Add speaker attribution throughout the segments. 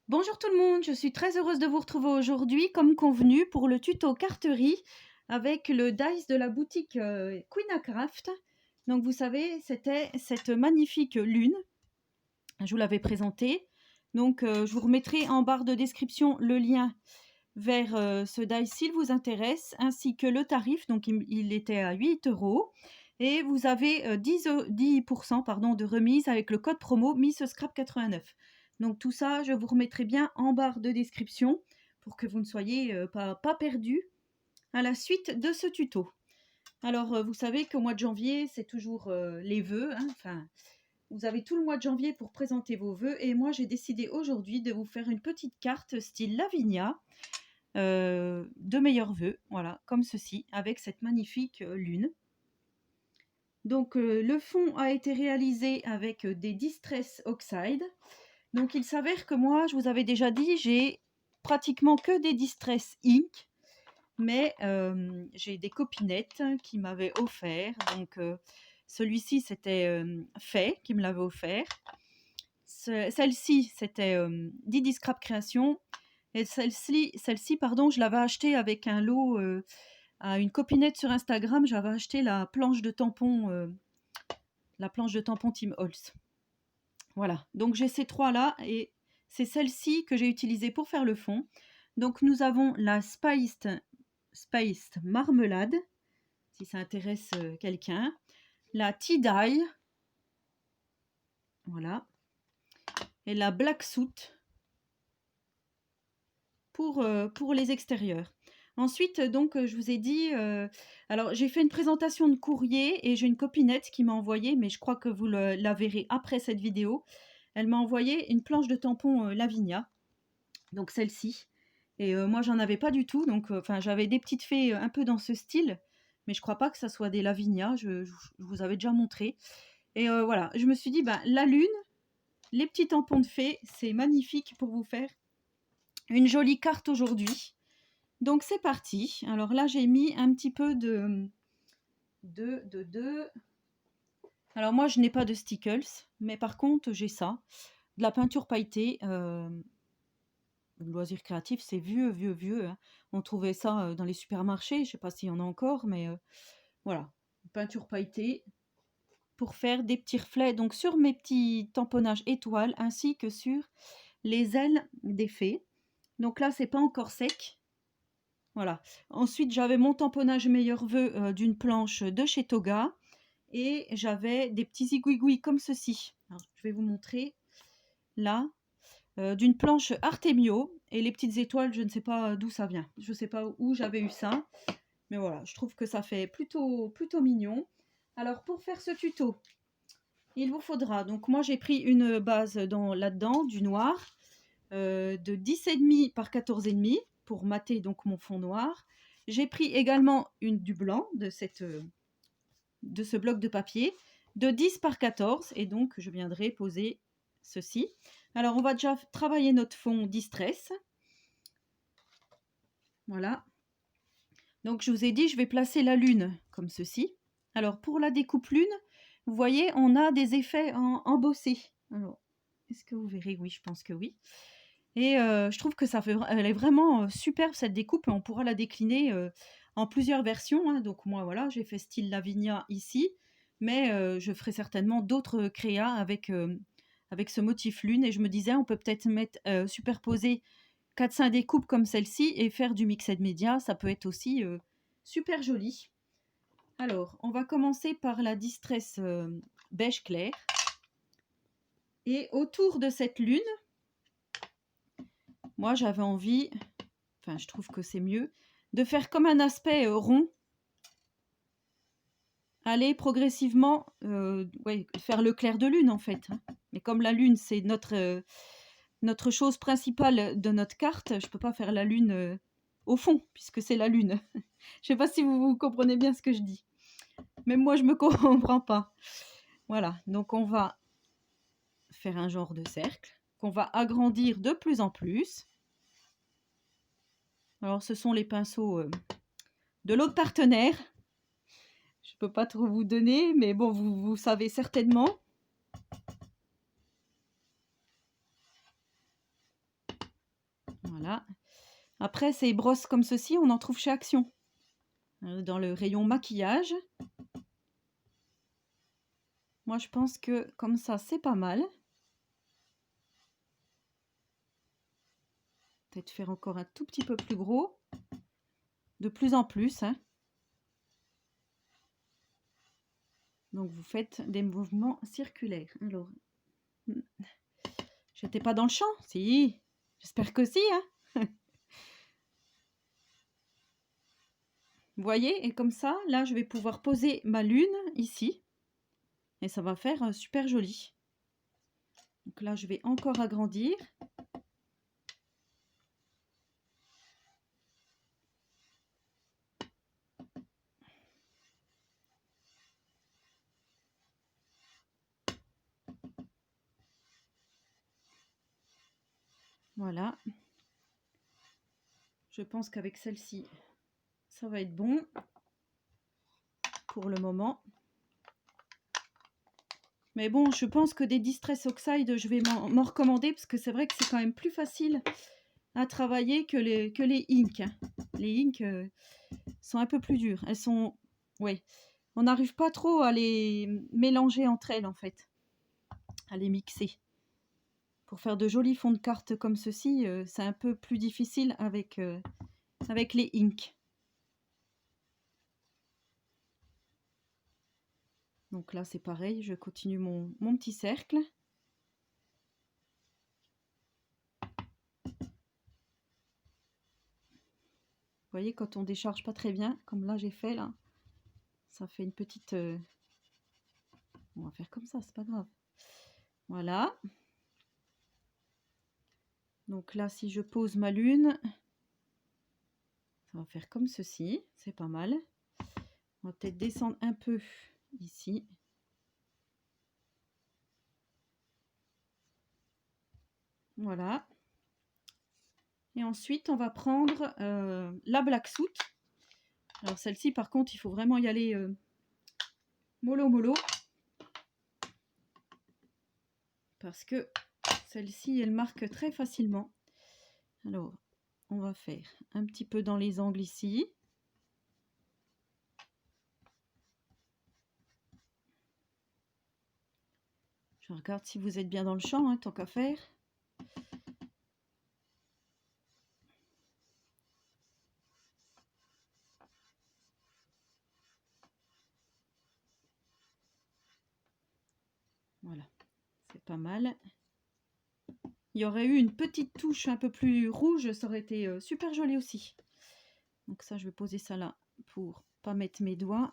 Speaker 1: Bonjour tout le monde, je suis très heureuse de vous retrouver aujourd'hui comme convenu pour le tuto carterie avec le dice de la boutique Queen Craft. Donc vous savez, c'était cette magnifique lune, je vous l'avais présentée. Donc je vous remettrai en barre de description le lien vers ce dice s'il vous intéresse, ainsi que le tarif, donc il était à 8 euros. Et vous avez 10% pardon, de remise avec le code promo MissScrap89. Donc tout ça, je vous remettrai bien en barre de description pour que vous ne soyez pas perdus à la suite de ce tuto. Alors vous savez qu'au mois de janvier, c'est toujours les vœux. Enfin, vous avez tout le mois de janvier pour présenter vos vœux. Et moi, j'ai décidé aujourd'hui de vous faire une petite carte style Lavinia de meilleurs vœux, voilà, comme ceci, avec cette magnifique lune. Donc le fond a été réalisé avec des Distress Oxide. Donc il s'avère que moi, je vous avais déjà dit, j'ai pratiquement que des Distress Ink, mais j'ai des copinettes qui m'avaient offert. Donc celui-ci, c'était Faye qui me l'avait offert. Celle-ci, c'était Didi Scrap Création. Et celle-ci, pardon, je l'avais achetée avec un lot à une copinette sur Instagram. J'avais acheté la planche de tampon Team Holz. Voilà, donc j'ai ces trois-là et c'est celle-ci que j'ai utilisée pour faire le fond. Donc nous avons la Spiced Marmelade, si ça intéresse quelqu'un. La Tea Dye, voilà. Et la Black Soot pour les extérieurs. Ensuite, donc, je vous ai dit, alors j'ai fait une présentation de courrier et j'ai une copinette qui m'a envoyé, mais je crois que vous la verrez après cette vidéo. Elle m'a envoyé une planche de tampon Lavinia, donc celle-ci. Et moi, j'en avais pas du tout, donc enfin, j'avais des petites fées un peu dans ce style, mais je crois pas que ça soit des Lavinia. Je vous avais déjà montré. Et voilà, je me suis dit, ben, la lune, les petits tampons de fées, c'est magnifique pour vous faire une jolie carte aujourd'hui. Donc c'est parti. Alors là, j'ai mis un petit peu de. Alors moi, je n'ai pas de stickles, mais par contre, j'ai ça. De la peinture pailletée. Le loisir créatif, c'est vieux. Hein. On trouvait ça dans les supermarchés. Je ne sais pas s'il y en a encore, mais voilà. Peinture pailletée pour faire des petits reflets. Donc sur mes petits tamponnages étoiles, ainsi que sur les ailes des fées. Donc là, c'est pas encore sec. Voilà. Ensuite, j'avais mon tamponnage meilleur vœu d'une planche de chez Toga. Et j'avais des petits zigouigouis comme ceci. Alors, je vais vous montrer là. D'une planche Artemio. Et les petites étoiles, je ne sais pas d'où ça vient. Je ne sais pas où j'avais eu ça. Mais voilà, je trouve que ça fait plutôt mignon. Alors, pour faire ce tuto, il vous faudra... Donc, moi, j'ai pris une base là-dedans, du noir, de 10,5 par 14,5 pour mater donc mon fond noir. J'ai pris également du blanc de ce bloc de papier de 10 par 14 et donc je viendrai poser ceci. Alors on va déjà travailler notre fond Distress. Voilà. Donc je vous ai dit, je vais placer la lune comme ceci. Alors pour la découpe lune, vous voyez, on a des effets embossés. Alors, est-ce que vous verrez? Oui, je pense que oui. Et je trouve que elle est vraiment superbe cette découpe et on pourra la décliner en plusieurs versions. Hein. Donc moi voilà, j'ai fait style Lavinia ici, mais je ferai certainement d'autres créas avec ce motif lune. Et je me disais, on peut peut-être superposer 4-5 découpes comme celle-ci et faire du mixed media. Ça peut être aussi super joli. Alors, on va commencer par la Distress beige clair. Et autour de cette lune, moi j'avais envie, enfin je trouve que c'est mieux, de faire comme un aspect rond. Aller progressivement, faire le clair de lune en fait. Hein. Mais comme la lune c'est notre chose principale de notre carte, je ne peux pas faire la lune au fond, puisque c'est la lune. Je ne sais pas si vous comprenez bien ce que je dis. Même moi je ne me comprends pas. Voilà, donc on va faire un genre de cercle qu'on va agrandir de plus en plus. Alors ce sont les pinceaux de l'autre partenaire. Je ne peux pas trop vous donner, mais bon, vous savez certainement. Voilà. Après, ces brosses comme ceci, on en trouve chez Action. Dans le rayon maquillage. Moi, je pense que comme ça, c'est pas mal. Peut-être faire encore un tout petit peu plus gros. De plus en plus. Hein. Donc, vous faites des mouvements circulaires. Alors, j'étais pas dans le champ? Si. J'espère que si. Hein. Vous voyez? Et comme ça, là, je vais pouvoir poser ma lune ici. Et ça va faire super joli. Donc là, je vais encore agrandir. Voilà. Je pense qu'avec celle-ci, ça va être bon pour le moment. Mais bon, je pense que des Distress Oxide, je vais m'en recommander parce que c'est vrai que c'est quand même plus facile à travailler que les inks. Hein. Les inks sont un peu plus dures. Elles sont... Oui. On n'arrive pas trop à les mélanger entre elles, en fait. À les mixer. Pour faire de jolis fonds de cartes comme ceci, c'est un peu plus difficile avec les inks. Donc là, c'est pareil, je continue mon petit cercle. Vous voyez, quand on décharge pas très bien, comme là j'ai fait, là, ça fait une petite... On va faire comme ça, c'est pas grave. Voilà. Donc là, si je pose ma lune, ça va faire comme ceci, c'est pas mal. On va peut-être descendre un peu ici. Voilà. Et ensuite, on va prendre la Black Soot. Alors celle-ci, par contre, il faut vraiment y aller mollo mollo. Parce que celle-ci, elle marque très facilement. Alors, on va faire un petit peu dans les angles ici. Je regarde si vous êtes bien dans le champ, hein, tant qu'à faire. Voilà, c'est pas mal. Il y aurait eu une petite touche un peu plus rouge, ça aurait été super joli aussi. Donc ça, je vais poser ça là pour pas mettre mes doigts.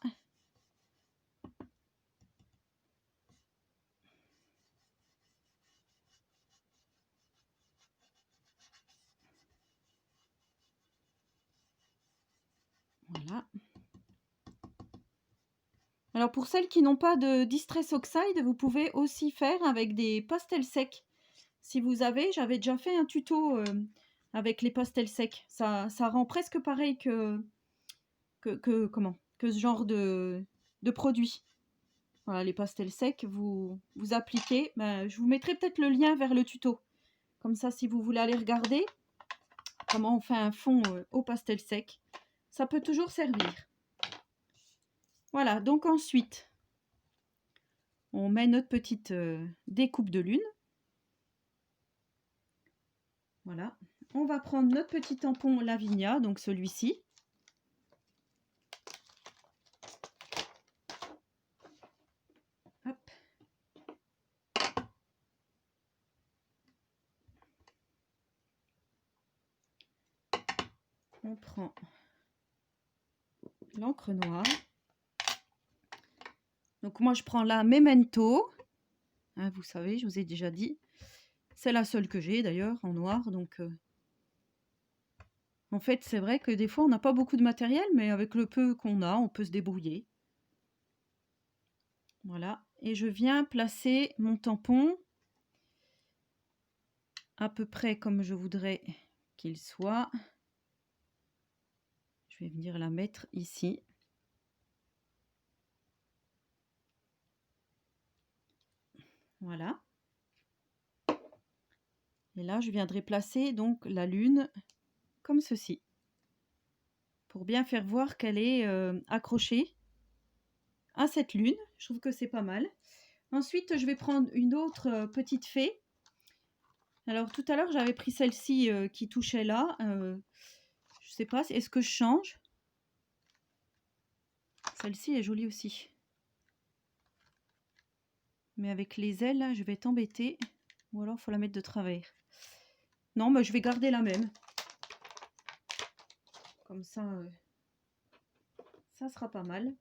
Speaker 1: Voilà. Alors pour celles qui n'ont pas de Distress Oxide, vous pouvez aussi faire avec des pastels secs. Si vous avez, j'avais déjà fait un tuto avec les pastels secs. Ça rend presque pareil que ce genre de produit. Voilà, les pastels secs, vous appliquez. Ben, je vous mettrai peut-être le lien vers le tuto. Comme ça, si vous voulez aller regarder comment on fait un fond au pastel sec, ça peut toujours servir. Voilà, donc ensuite, on met notre petite découpe de lune. Voilà. On va prendre notre petit tampon Lavinia, donc celui-ci. Hop. On prend l'encre noire. Donc moi, je prends la Memento. Hein, vous savez, je vous ai déjà dit. C'est la seule que j'ai d'ailleurs en noir. Donc, en fait, c'est vrai que des fois, on n'a pas beaucoup de matériel, mais avec le peu qu'on a, on peut se débrouiller. Voilà. Et je viens placer mon tampon à peu près comme je voudrais qu'il soit. Je vais venir la mettre ici. Voilà. Et là, je viendrai placer donc la lune comme ceci, pour bien faire voir qu'elle est accrochée à cette lune. Je trouve que c'est pas mal. Ensuite, je vais prendre une autre petite fée. Alors tout à l'heure, j'avais pris celle-ci qui touchait là. Je sais pas, est-ce que je change? Celle-ci est jolie aussi. Mais avec les ailes, là, je vais t'embêter. Ou alors, il faut la mettre de travers. Non, mais je vais garder la même. Comme ça sera pas mal.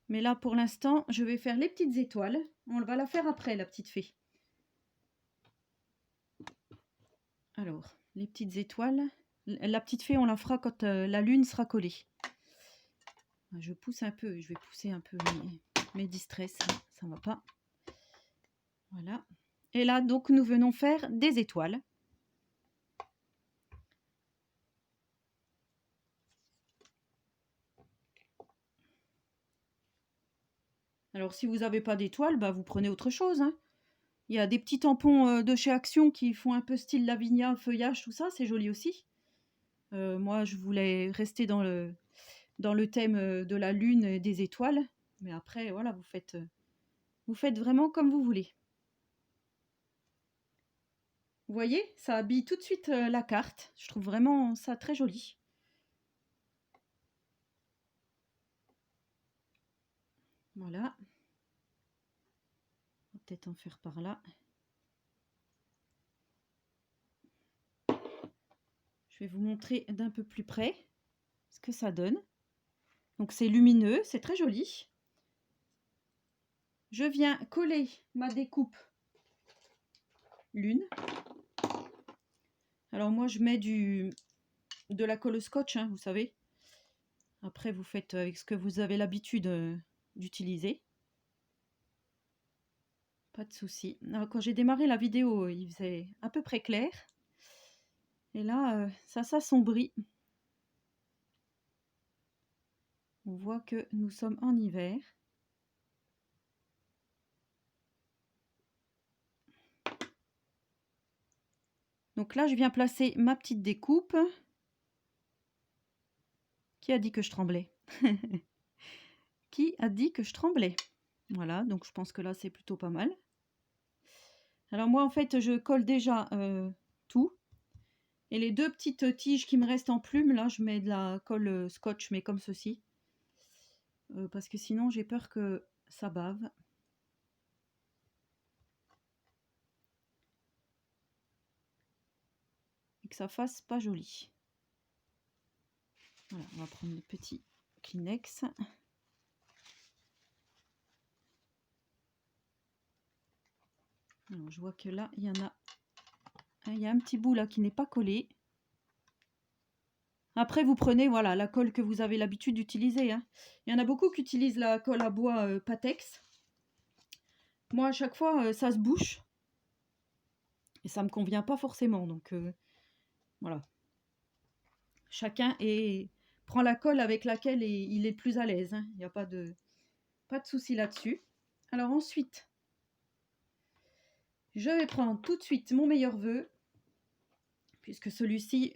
Speaker 1: Mais là, pour l'instant, je vais faire les petites étoiles. On va la faire après, la petite fée. Alors, les petites étoiles. La petite fée, on la fera quand la lune sera collée. Je pousse un peu, je vais pousser un peu mes distress. Ça ne va pas. Voilà. Et là, donc, nous venons faire des étoiles. Alors, si vous n'avez pas d'étoiles, bah, vous prenez autre chose. Hein. Il y a des petits tampons de chez Action qui font un peu style Lavinia, feuillage, tout ça. C'est joli aussi. Moi, je voulais rester dans le thème de la lune et des étoiles. Mais après, voilà, vous faites vraiment comme vous voulez. Vous voyez, ça habille tout de suite la carte. Je trouve vraiment ça très joli. Voilà. On va peut-être en faire par là. Je vais vous montrer d'un peu plus près ce que ça donne. Donc c'est lumineux, c'est très joli. Je viens coller ma découpe lune. Alors moi je mets de la colle scotch, hein, vous savez. Après vous faites avec ce que vous avez l'habitude d'utiliser. Pas de souci. Alors quand j'ai démarré la vidéo, il faisait à peu près clair. Et là, ça s'assombrit. On voit que nous sommes en hiver. Donc là, je viens placer ma petite découpe. Qui a dit que je tremblais? Qui a dit que je tremblais? Voilà, donc je pense que là, c'est plutôt pas mal. Alors moi, en fait, je colle déjà tout. Et les deux petites tiges qui me restent en plume, là, je mets de la colle scotch, mais comme ceci. Parce que sinon, j'ai peur que ça bave. Et que ça fasse pas joli. Voilà, on va prendre le petit Kleenex. Alors, je vois que là, il y a un petit bout là qui n'est pas collé. Après, vous prenez voilà, la colle que vous avez l'habitude d'utiliser. Hein. Il y en a beaucoup qui utilisent la colle à bois Patex. Moi, à chaque fois, ça se bouche. Et ça ne me convient pas forcément. Donc, voilà. Chacun prend la colle avec laquelle il est le plus à l'aise. Hein. Il n'y a pas de souci là-dessus. Alors ensuite, je vais prendre tout de suite mon meilleur vœu. Puisque celui-ci,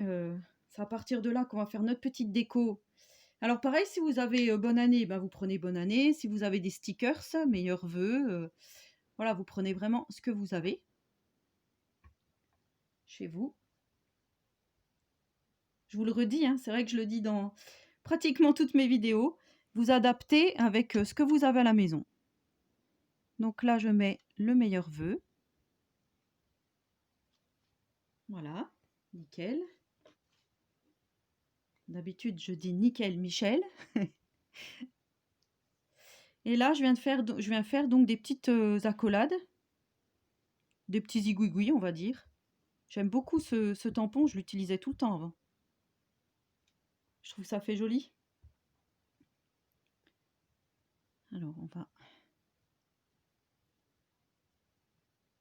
Speaker 1: c'est à partir de là qu'on va faire notre petite déco. Alors pareil, si vous avez bonne année, ben, vous prenez bonne année. Si vous avez des stickers, meilleurs vœux, voilà, vous prenez vraiment ce que vous avez chez vous. Je vous le redis, hein, c'est vrai que je le dis dans pratiquement toutes mes vidéos. Vous adaptez avec ce que vous avez à la maison. Donc là, je mets le meilleur vœu. Voilà, nickel. D'habitude, je dis nickel Michel. Et là, je viens faire donc des petites accolades. Des petits zigouigouis, on va dire. J'aime beaucoup ce tampon, je l'utilisais tout le temps avant. Je trouve que ça fait joli. Alors, on va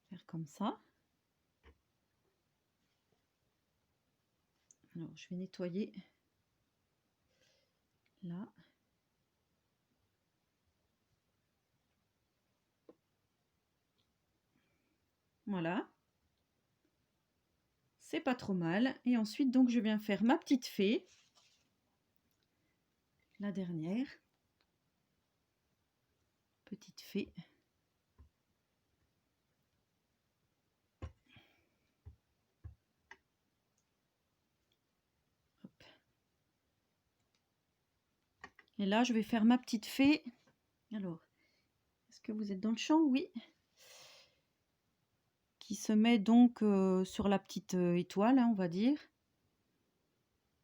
Speaker 1: faire comme ça. Alors, je vais nettoyer là. Voilà. C'est pas trop mal. Et ensuite, donc, je viens faire ma petite fée. La dernière. Petite fée. Hop. Et là, je vais faire ma petite fée. Alors, est-ce que vous êtes dans le champ? Oui. Qui se met donc sur la petite étoile, hein, on va dire.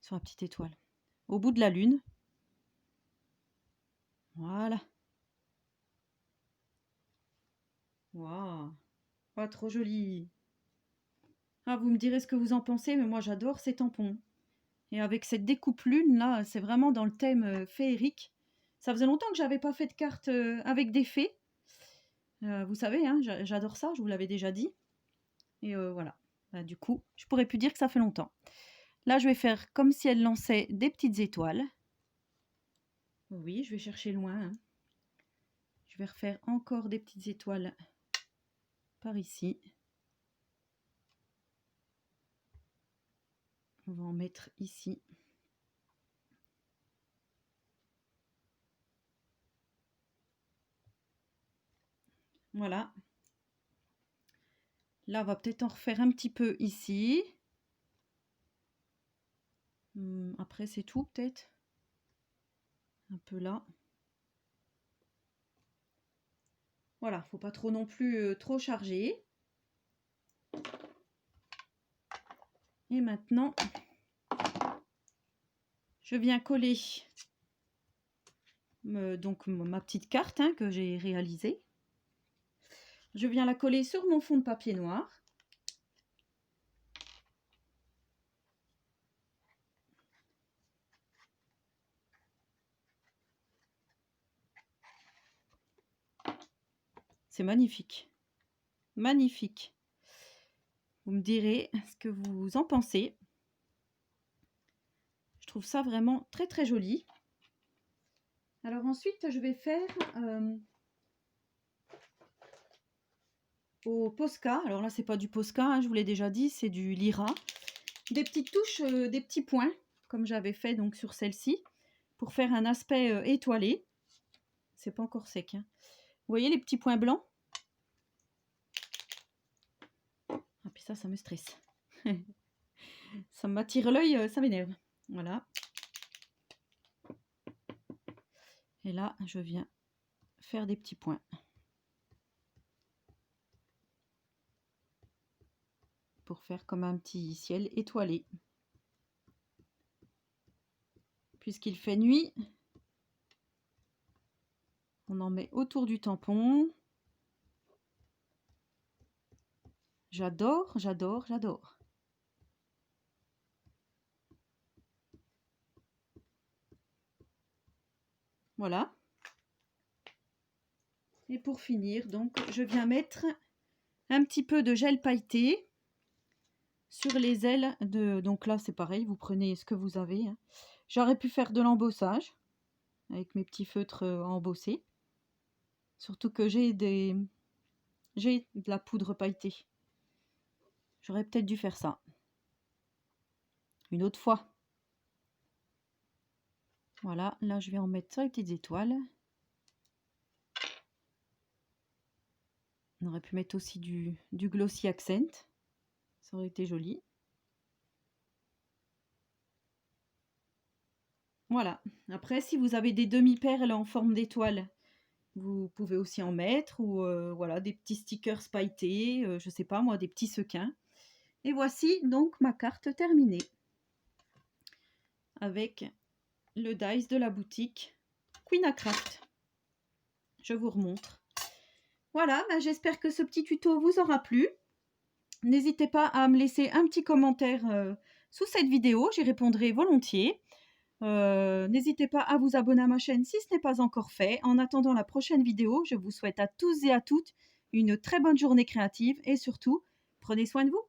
Speaker 1: Sur la petite étoile. Au bout de la lune. Voilà. Waouh. Pas trop joli. Ah, vous me direz ce que vous en pensez, mais moi j'adore ces tampons. Et avec cette découpe lune là, c'est vraiment dans le thème féerique. Ça faisait longtemps que j'avais pas fait de carte avec des fées. Vous savez, hein, j'adore ça, je vous l'avais déjà dit. Et voilà. Bah, du coup, je pourrais plus dire que ça fait longtemps. Là, je vais faire comme si elle lançait des petites étoiles. Oui, je vais chercher loin. Hein. Je vais refaire encore des petites étoiles par ici. On va en mettre ici. Voilà. Là, on va peut-être en refaire un petit peu ici. Après, c'est tout, peut-être. Un peu là. Voilà, faut pas trop non plus trop charger. Et maintenant, je viens coller donc ma petite carte hein, que j'ai réalisée. Je viens la coller sur mon fond de papier noir. C'est magnifique. Magnifique. Vous me direz ce que vous en pensez. Je trouve ça vraiment très très joli. Alors ensuite, je vais faire au Posca. Alors là, c'est pas du Posca, hein, je vous l'ai déjà dit, c'est du Lyra. Des petites touches, des petits points, comme j'avais fait donc sur celle-ci, pour faire un aspect étoilé. C'est pas encore sec. Hein. Vous voyez les petits points blancs? Ah, puis ça me stresse. Ça m'attire l'œil, ça m'énerve. Voilà. Et là, je viens faire des petits points. Pour faire comme un petit ciel étoilé. Puisqu'il fait nuit, on en met autour du tampon. J'adore, j'adore, j'adore. Voilà. Et pour finir, donc, je viens mettre un petit peu de gel pailleté sur les ailes de... Donc là, c'est pareil, vous prenez ce que vous avez. Hein. J'aurais pu faire de l'embossage avec mes petits feutres embossés. Surtout que j'ai de la poudre pailletée. J'aurais peut-être dû faire ça. Une autre fois. Voilà, là je vais en mettre sur les petites étoiles. On aurait pu mettre aussi du glossy accent. Ça aurait été joli. Voilà. Après, si vous avez des demi-perles en forme d'étoile, vous pouvez aussi en mettre. Ou voilà, des petits stickers pailletés, je sais pas moi, des petits sequins. Et voici donc ma carte terminée. Avec le dice de la boutique Queenacraft. Je vous remontre. Voilà, ben j'espère que ce petit tuto vous aura plu. N'hésitez pas à me laisser un petit commentaire sous cette vidéo, j'y répondrai volontiers. N'hésitez pas à vous abonner à ma chaîne si ce n'est pas encore fait. En attendant la prochaine vidéo, je vous souhaite à tous et à toutes une très bonne journée créative et surtout, prenez soin de vous.